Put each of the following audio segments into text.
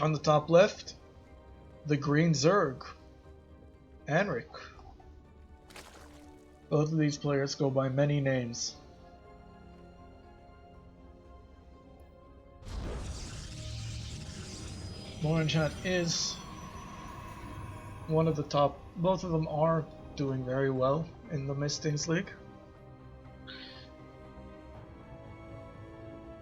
On the top left, the green Zerg, Anric. Both of these players go by many names. BorangeHat is one of the top. Both of them are doing very well in the Mistings League.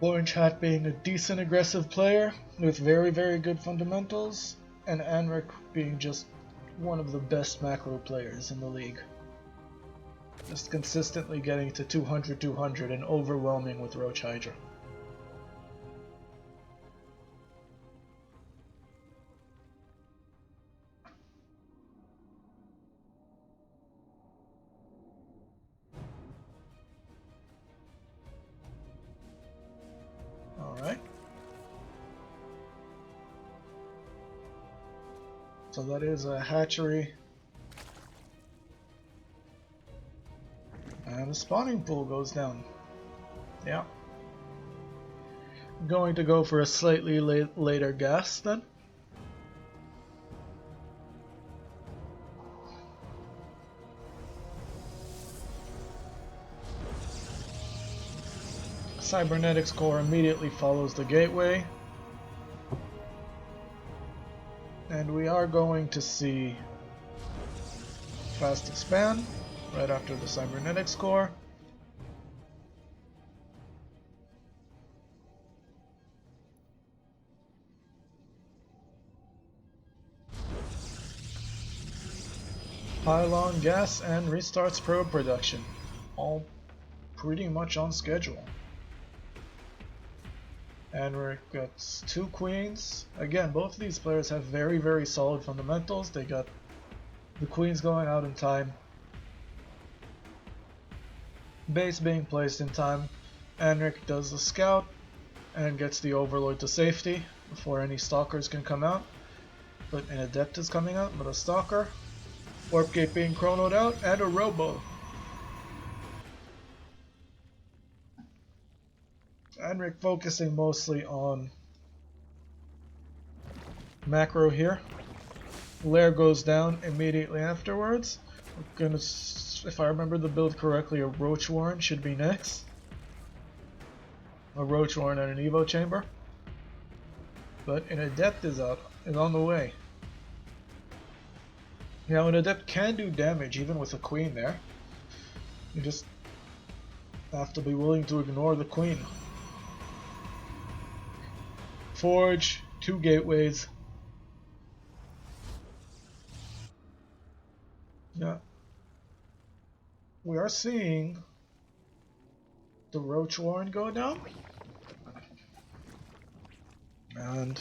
BorangeHat being a decent aggressive player with very, very good fundamentals, and Anric being just one of the best macro players in the league. Just consistently getting to 200 and overwhelming with Roach Hydra. Alright. So that is a hatchery. And the spawning pool goes down. Yeah. Going to go for a slightly later gas then. Cybernetics core immediately follows the gateway. And we are going to see fast expand right after the cybernetics core. Pylon gas and restarts probe production. All pretty much on schedule. Anric gets 2 queens. Again, both of these players have very, very solid fundamentals. They got the queens going out in time. Base being placed in time. Anric does the scout and gets the overlord to safety before any stalkers can come out. But an adept is coming out, but a stalker. Warp gate being chronoed out, and a robo. Anric focusing mostly on macro here. Lair goes down immediately afterwards. We're gonna, if I remember the build correctly, a Roach Warren should be next. A Roach Warren and an Evo Chamber. But an Adept is on the way. Now an Adept can do damage even with a Queen there. You just have to be willing to ignore the Queen. Forge, 2 gateways. Yeah. We are seeing the Roach Warren go down. And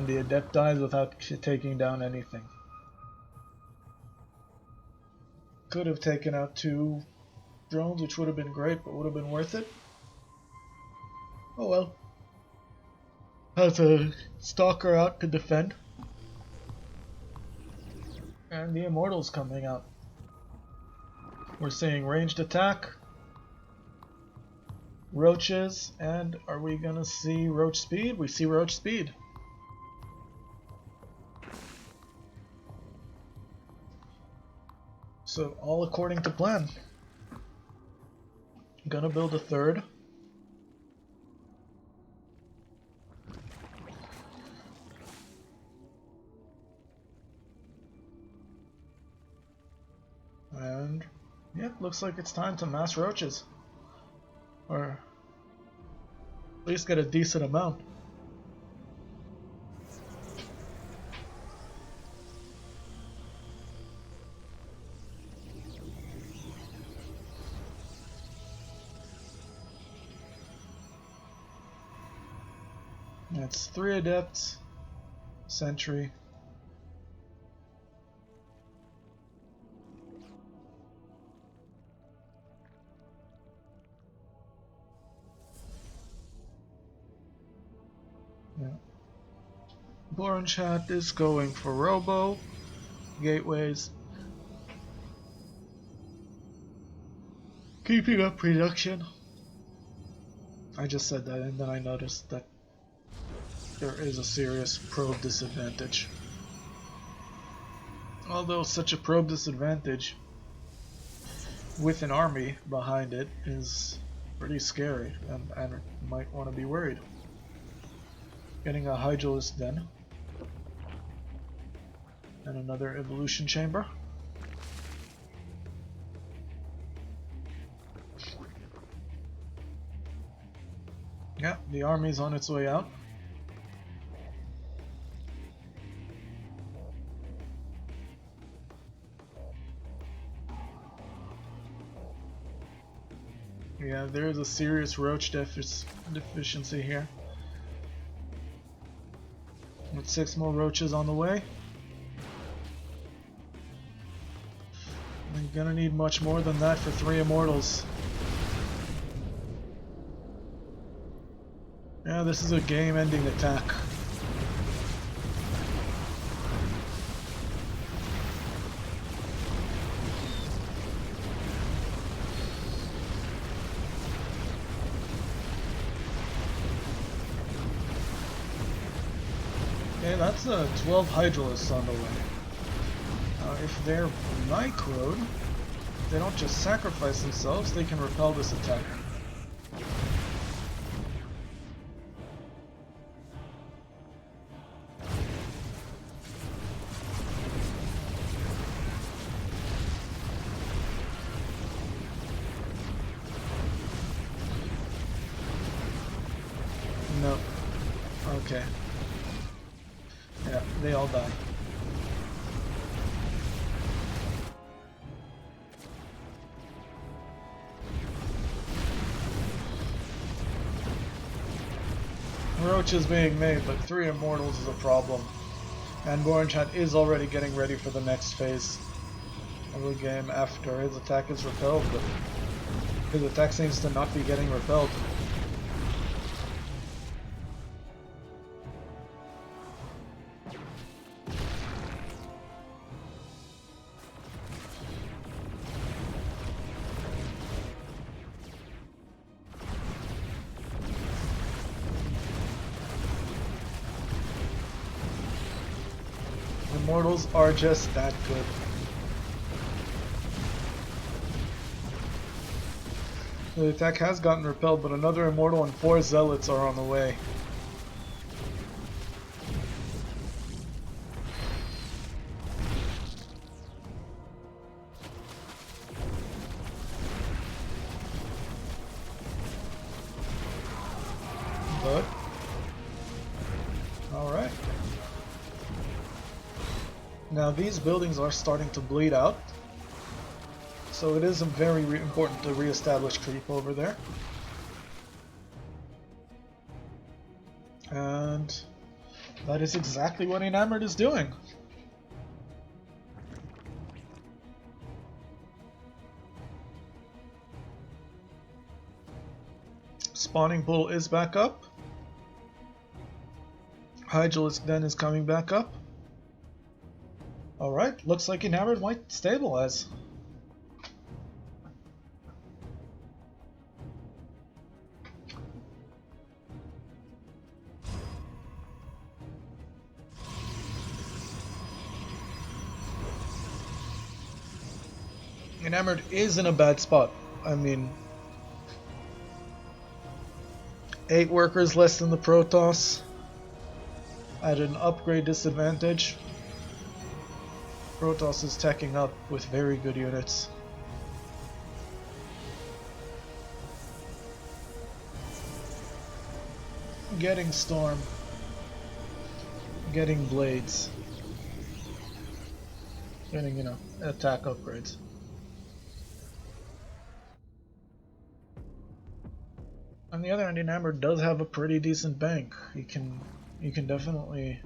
the Adept dies without taking down anything. Could have taken out 2 drones, which would have been great, but would have been worth it. Oh well. Has a Stalker out to defend. And the Immortals coming out. We're seeing ranged attack, Roaches, and are we gonna see Roach Speed? We see Roach Speed. So all according to plan. Gonna build a 3rd. And yeah, looks like it's time to mass roaches. Or at least get a decent amount. That's 3 adepts, sentry. Yeah. BorangeHat is going for Robo. gateways. Keeping up production. I just said that and then I noticed that there is a serious probe disadvantage. Although such a probe disadvantage with an army behind it is pretty scary and might want to be worried. Getting a Hydralisk Den. And another evolution chamber. Yeah, the army's on its way out. Yeah, there is a serious roach deficiency here. With 6 more roaches on the way. I'm gonna need much more than that for 3 immortals. Yeah, this is a game-ending attack. Okay, that's 12 Hydralisks on the way. If they're microed, they don't just sacrifice themselves, they can repel this attack. No. Okay. Yeah, they all die. Roach is being made, but 3 immortals is a problem. And BorangeHat is already getting ready for the next phase of the game after his attack is repelled, but his attack seems to not be getting repelled. Immortals are just that good. The attack has gotten repelled, but another immortal and 4 zealots are on the way. But alright. Now these buildings are starting to bleed out, so it is very important to re-establish creep over there. And that is exactly what eNamord is doing. Spawning pool is back up. Hydralisk Den is coming back up. Alright, looks like eNamord might stabilize. eNamord is in a bad spot. I mean, 8 workers less than the Protoss at an upgrade disadvantage. Protoss is teching up with very good units. Getting Storm. Getting Blades. Getting, you know, attack upgrades. On the other hand, eNamord does have a pretty decent bank. You can definitely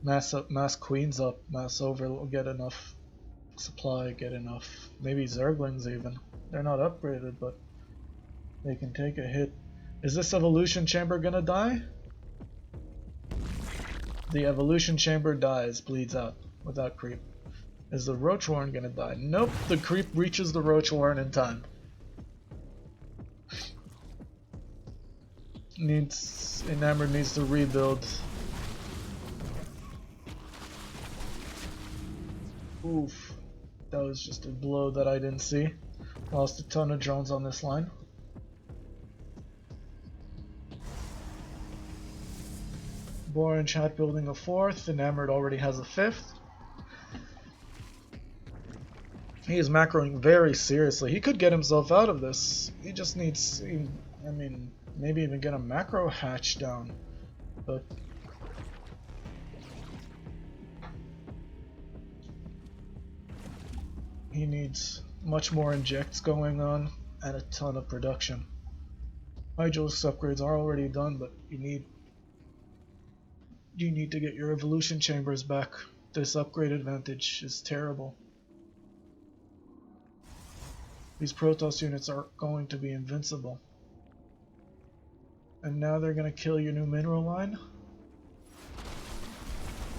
mass queens up, mass over, get enough supply, get enough, maybe Zerglings even. They're not upgraded, but they can take a hit. Is this evolution chamber gonna die? The evolution chamber dies, bleeds out without creep. Is the roach warren gonna die? Nope, the creep reaches the roach warren in time. eNamord needs to rebuild. Oof. That was just a blow that I didn't see. Lost a ton of drones on this line. BorangeHat building a fourth. eNamord already has a fifth. He is macroing very seriously. He could get himself out of this. He just needs, I mean, maybe even get a macro hatch down. But he needs much more injects going on and a ton of production. Hydraulics upgrades are already done, but you need to get your evolution chambers back. This upgrade advantage is terrible. These Protoss units are going to be invincible. And now they're going to kill your new mineral line?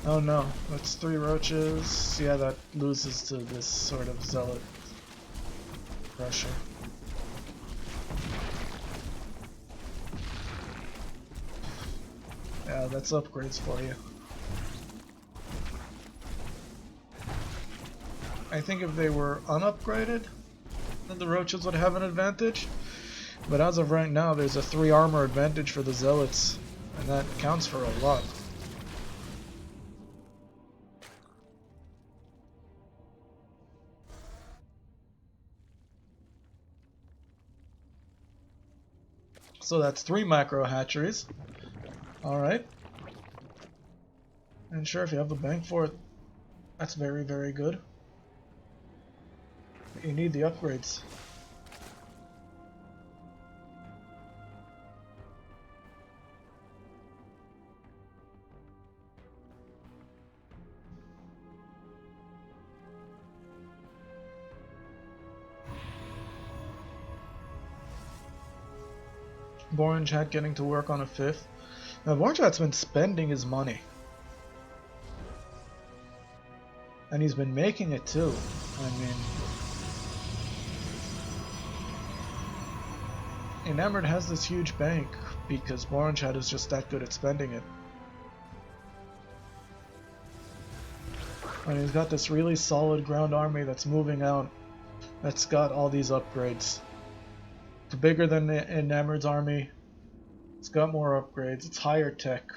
Oh no, that's 3 roaches. Yeah, that loses to this sort of zealot pressure. Yeah, that's upgrades for you. I think if they were unupgraded, then the roaches would have an advantage. But as of right now, there's a 3 armor advantage for the zealots, and that counts for a lot. So that's 3 macro hatcheries. Alright. And sure, if you have the bank for it, that's very, very good. But you need the upgrades. BorangeHat getting to work on a 5th. Now BorangeHat's been spending his money. And he's been making it too. I mean, eNamord has this huge bank because BorangeHat is just that good at spending it. And he's got this really solid ground army that's moving out. That's got all these upgrades. It's bigger than eNamord's army. It's got more upgrades. It's higher tech.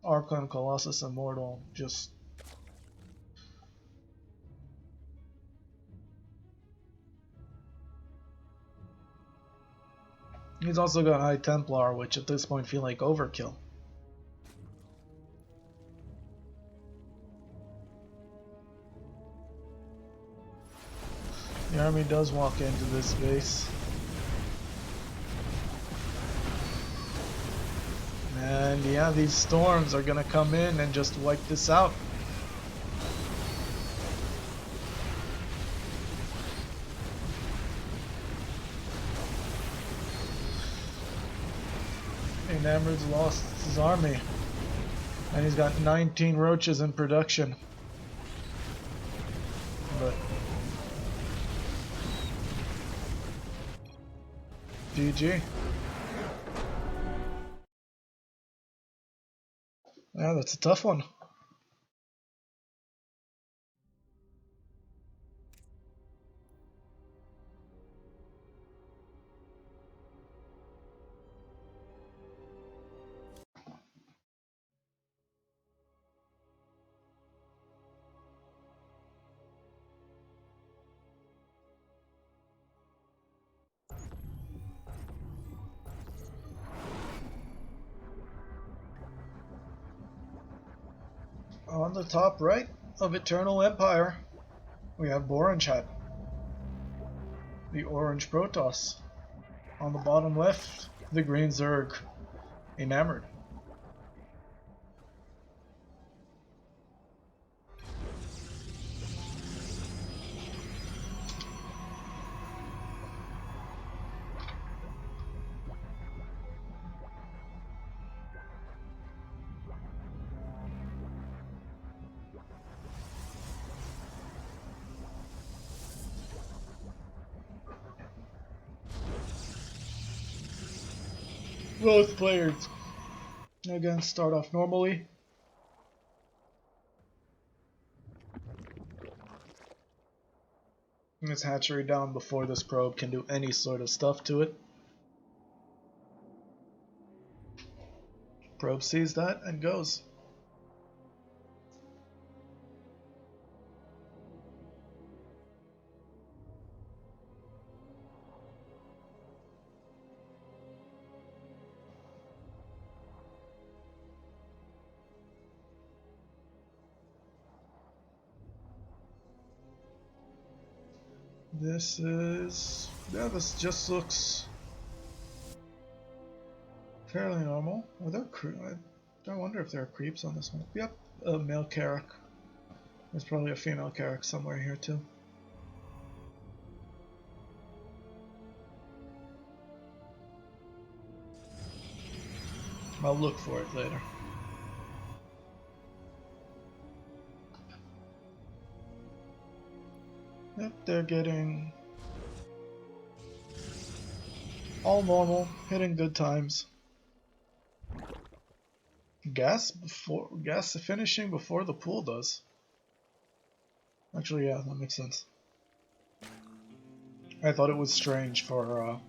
Archon, Colossus, Immortal, just... He's also got High Templar, which at this point feel like overkill. The army does walk into this base. And yeah, these storms are gonna come in and just wipe this out. eNamord's lost his army. And he's got 19 roaches in production. But GG. Yeah, that's a tough one. On the top right of Eternal Empire, we have BorangeHat, the orange Protoss. On the bottom left, the green Zerg, eNamord. Both players again start off normally. This hatchery down before this probe can do any sort of stuff to it. Probe sees that and goes. This just looks fairly normal. Are there I wonder if there are creeps on this one. Yep, a male Carrack. There's probably a female Carrack somewhere here too. I'll look for it later. Yep, they're getting all normal, hitting good times. Gas finishing before the pool does. Actually, yeah, that makes sense. I thought it was strange for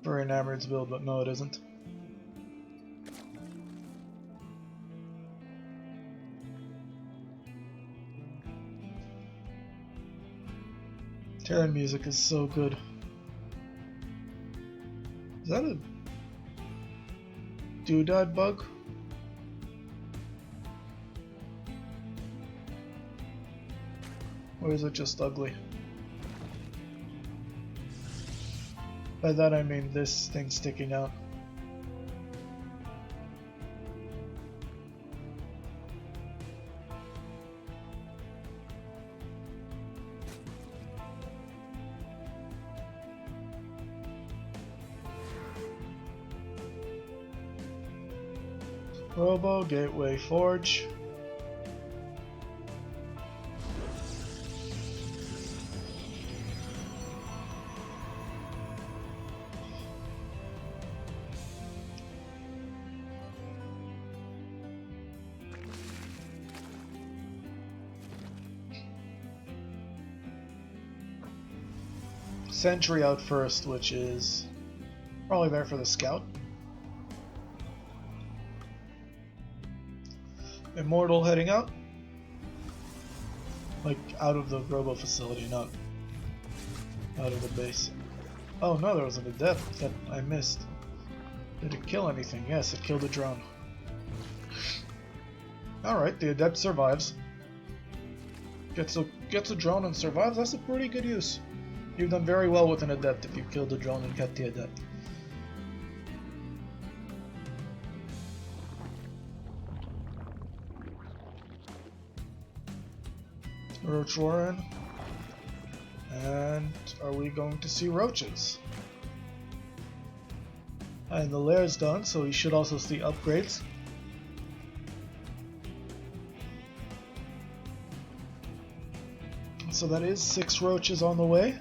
eNamord's build, but no, it isn't. Terran music is so good. Is that a doodad bug? Or is it just ugly? By that I mean this thing sticking out. Robo, Gateway, Forge. Sentry out first, which is probably there for the scout. Immortal heading out. Like, out of the robo facility, not out of the base. Oh no, there was an adept that I missed. Did it kill anything? Yes, it killed a drone. Alright, the adept survives. Gets a drone and survives. That's a pretty good use. You've done very well with an adept if you killed the drone and kept the adept. Roach Warren. And are we going to see roaches? And the lair's done, so we should also see upgrades. So that is 6 roaches on the way.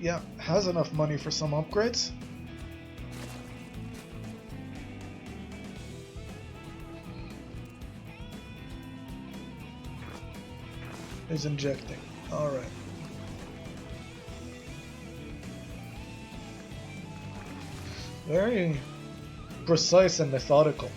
Yeah, has enough money for some upgrades. Is injecting. Alright. Very precise and methodical.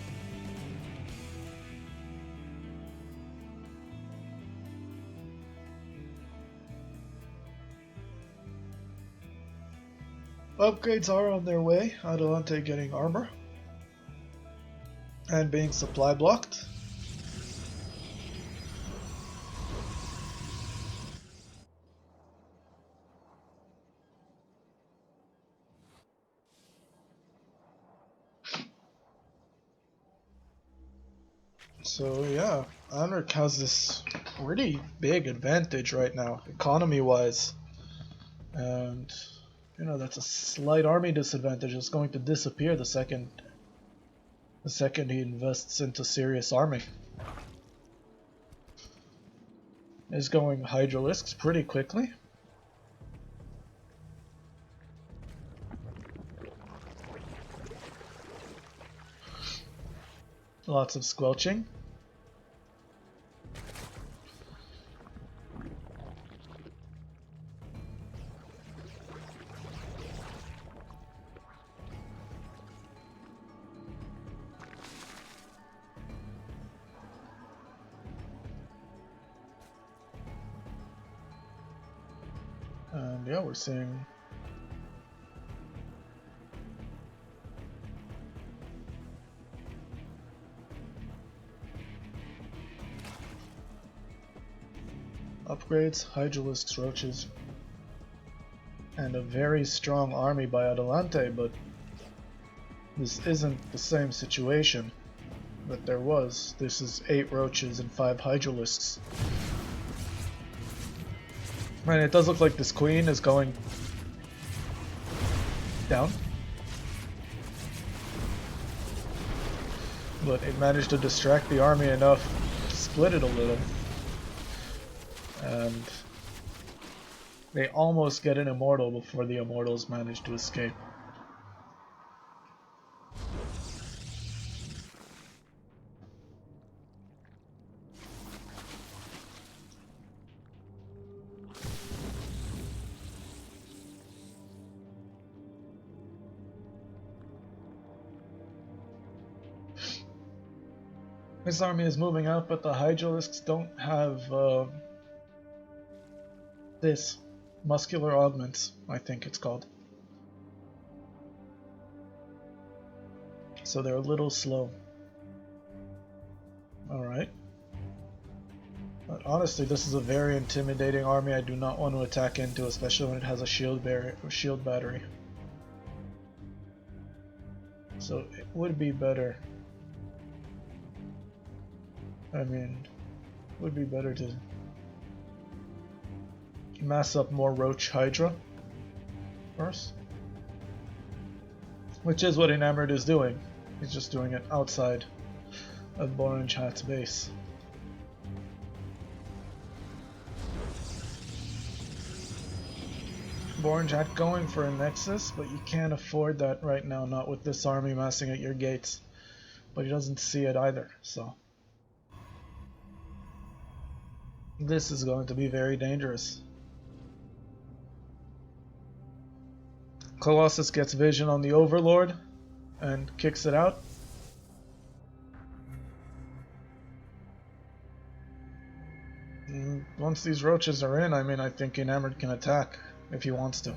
Upgrades are on their way. Adelante getting armor. And being supply blocked. So yeah, Anric has this pretty big advantage right now, economy-wise. And you know, that's a slight army disadvantage. It's going to disappear the second he invests into serious army. is going Hydralisks pretty quickly. Lots of squelching. And yeah, we're seeing upgrades, Hydralisks, Roaches, and a very strong army by Adelante, but this isn't the same situation that there was. This is 8 Roaches and 5 Hydralisks. And it does look like this queen is going down. But it managed to distract the army enough to split it a little. And they almost get an immortal before the immortals manage to escape. This army is moving out, but the Hydralisks don't have this muscular augments, I think it's called. So they're a little slow. Alright. But honestly, this is a very intimidating army I do not want to attack into, especially when it has a shield battery. So it would be better. I mean, it would be better to mass up more Roach Hydra first. Which is what eNamord is doing. He's just doing it outside of BorangeHat's base. BorangeHat going for a Nexus, but you can't afford that right now, not with this army massing at your gates. But he doesn't see it either, so this is going to be very dangerous. Colossus gets vision on the Overlord and kicks it out. And once these roaches are in, I mean, I think eNamord can attack if he wants to.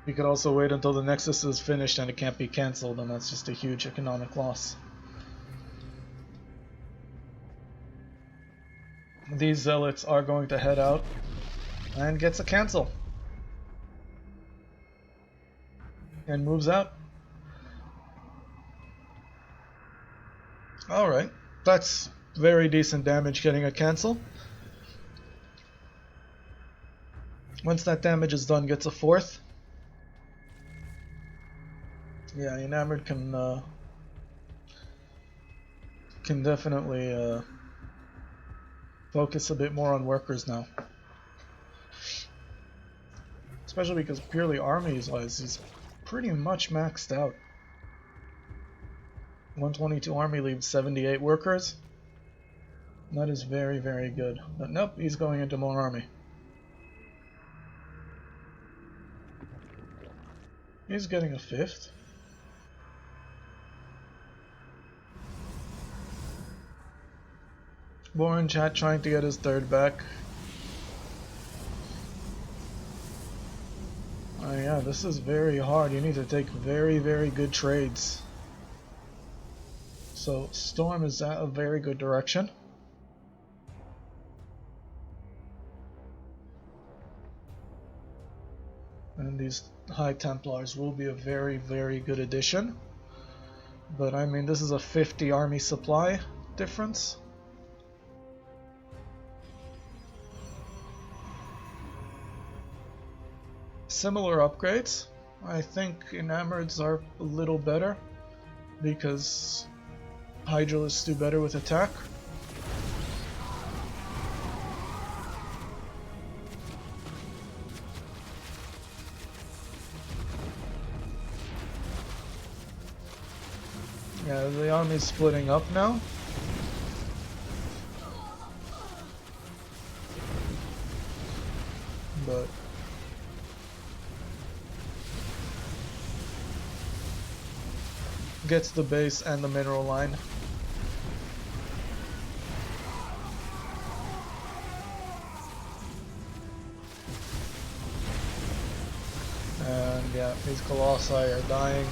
He could also wait until the Nexus is finished and it can't be cancelled, and that's just a huge economic loss. These zealots are going to head out and gets a cancel and moves out. Alright, that's very decent damage getting a cancel. Once that damage is done, gets a 4th. Yeah, eNamord can definitely focus a bit more on workers now. Especially because purely armies-wise, he's pretty much maxed out. 122 army leaves 78 workers. That is very, very good. But nope, he's going into more army. He's getting a 5th. BorangeHat trying to get his 3rd back. Oh yeah, this is very hard. You need to take very, very good trades. So Storm is at a very good direction. And these High Templars will be a very, very good addition. But I mean, this is a 50 army supply difference. Similar upgrades. I think eNamord's are a little better because Hydralisks do better with attack. Yeah, the army's splitting up now. But gets the base and the mineral line. And yeah, these colossi are dying.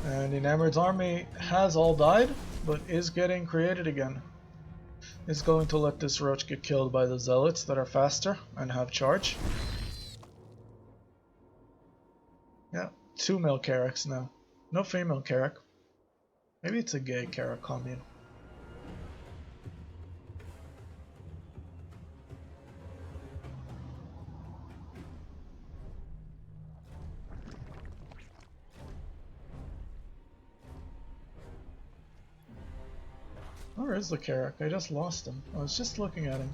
And eNamord's army has all died, but is getting created again. It's going to let this roach get killed by the zealots that are faster and have charge. Yeah, 2 male Carracks now. No female Carrack. Maybe it's a gay Carrack commune. Where is the Carrack? I just lost him. I was just looking at him.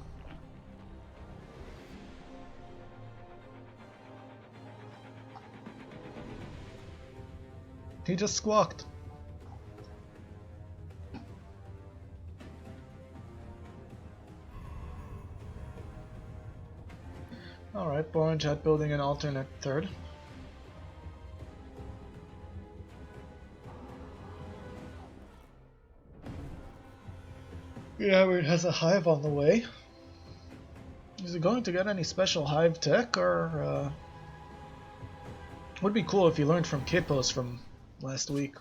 He just squawked. Alright, BorangeHat building an alternate third. Yeah, it has a hive on the way. Is it going to get any special hive tech, or would be cool if you learned from Kippos from last week.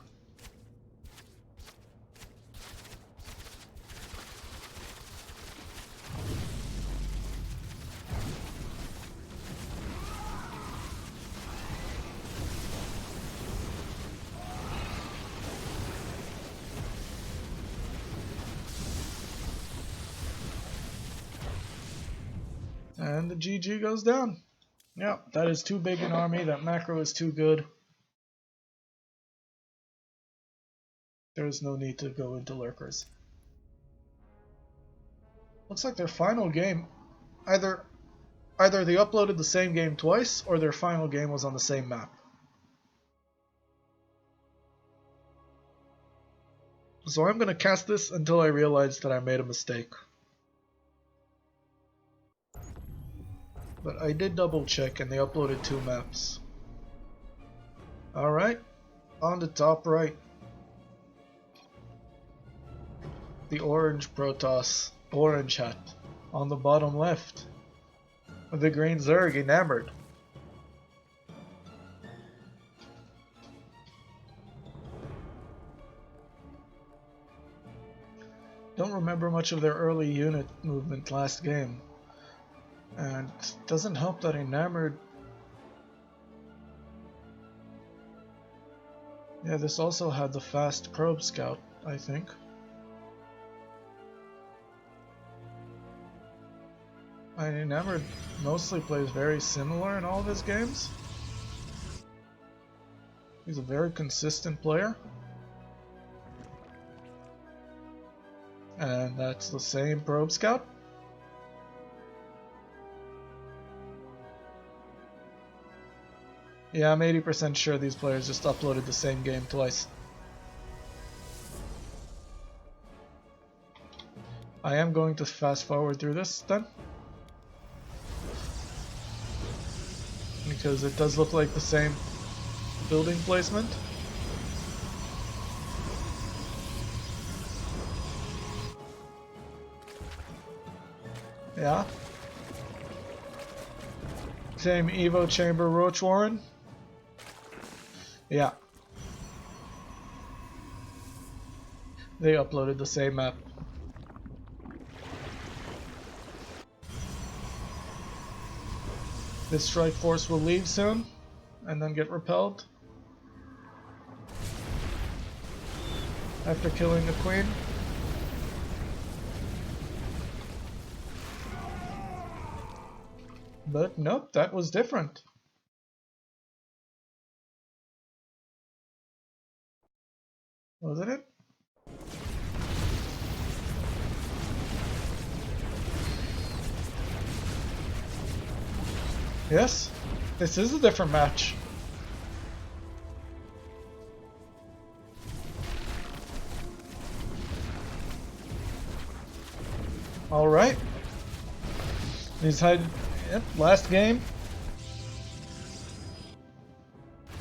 And the GG goes down. Yeah, that is too big an army. That macro is too good. There is no need to go into lurkers. Looks like their final game, either they uploaded the same game twice, or their final game was on the same map. So I'm going to cast this until I realize that I made a mistake. But I did double check and they uploaded 2 maps. Alright, on the top right. The orange Protoss, BorangeHat. On the bottom left. The green Zerg, eNamord. Don't remember much of their early unit movement last game. And it doesn't help that eNamord... Yeah, this also had the fast probe scout, I think. And eNamord mostly plays very similar in all of his games. He's a very consistent player. And that's the same probe scout. Yeah, I'm 80% sure these players just uploaded the same game twice. I am going to fast forward through this then. Because it does look like the same building placement. Yeah. Same Evo Chamber Roach Warren. Yeah. They uploaded the same map. This strike force will leave soon. and then get repelled after killing the queen. But nope, that was different. Wasn't it? Yes, this is a different match. Alright. He's had last game.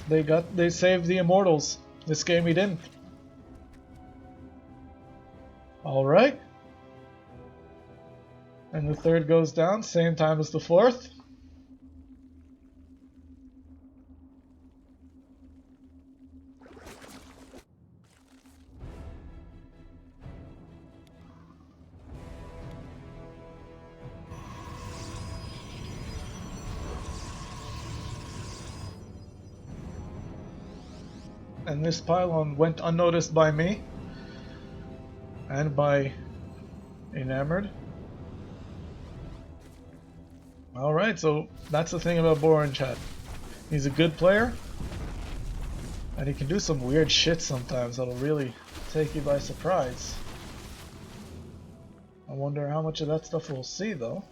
They saved the Immortals. This game he didn't. Alright. And the third goes down, same time as the fourth. And this pylon went unnoticed by me and by eNamord. Alright, so that's the thing about BorangeHat. He's a good player, and he can do some weird shit sometimes that'll really take you by surprise. I wonder how much of that stuff we'll see though.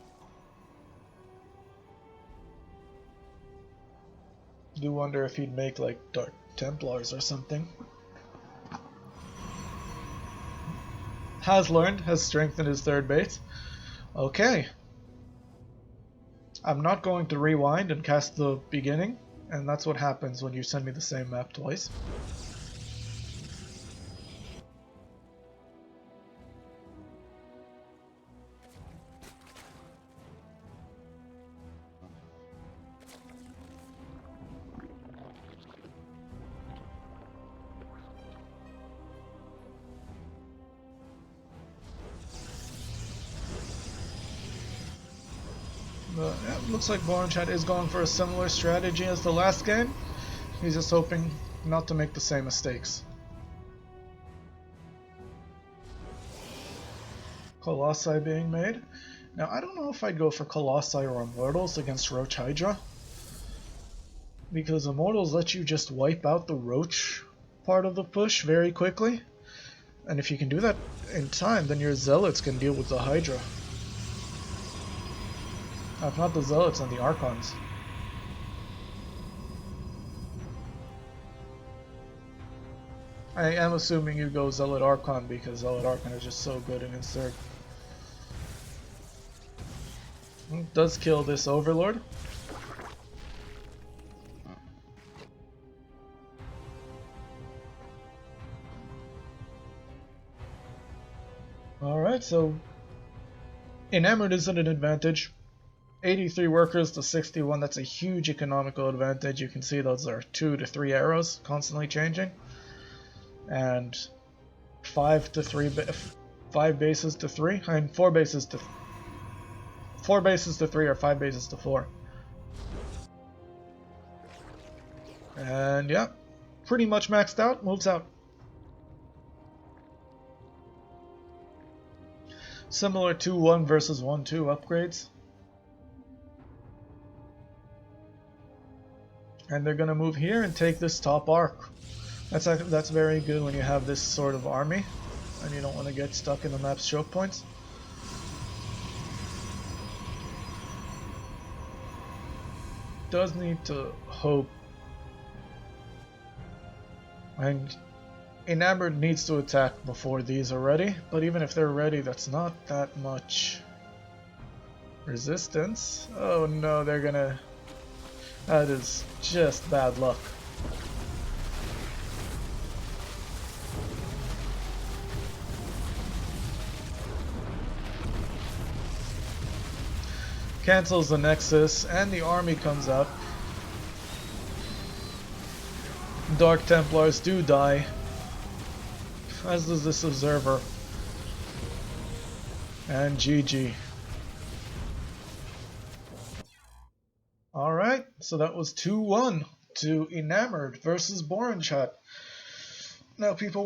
Do wonder if he'd make like Dark Templars or something. Has learned, has strengthened his third base. Okay. I'm not going to rewind and cast the beginning, and that's what happens when you send me the same map twice. But yeah, looks like BorangeHat is going for a similar strategy as the last game. He's just hoping not to make the same mistakes. Colossi being made. Now I don't know if I'd go for Colossi or Immortals against Roach Hydra, because Immortals let you just wipe out the Roach part of the push very quickly, and if you can do that in time, then your Zealots can deal with the Hydra. If not the Zealots and the Archons. I am assuming you go Zealot Archon because Zealot Archon is just so good in insert. It does kill this Overlord. Alright, so eNamord is at an advantage. 83 workers to 61, that's a huge economical advantage. You can see those are 2 to 3 arrows constantly changing. And 5 to 3, 5 bases to 3, I mean 4 bases to 3 or 5 bases to 4. And yeah, pretty much maxed out, moves out. Similar to 1 versus 1-2 upgrades. And they're gonna move here and take this top arc. That's very good when you have this sort of army and you don't want to get stuck in the map's choke points. Does need to hope, and eNamord needs to attack before these are ready, but even if they're ready, that's not that much resistance. Oh no, they're gonna... That is just bad luck. Cancels the Nexus, and the army comes up. Dark Templars do die, as does this Observer. And GG. Alright, so that was 2-1. to eNamord versus BorangeHat. Now, people,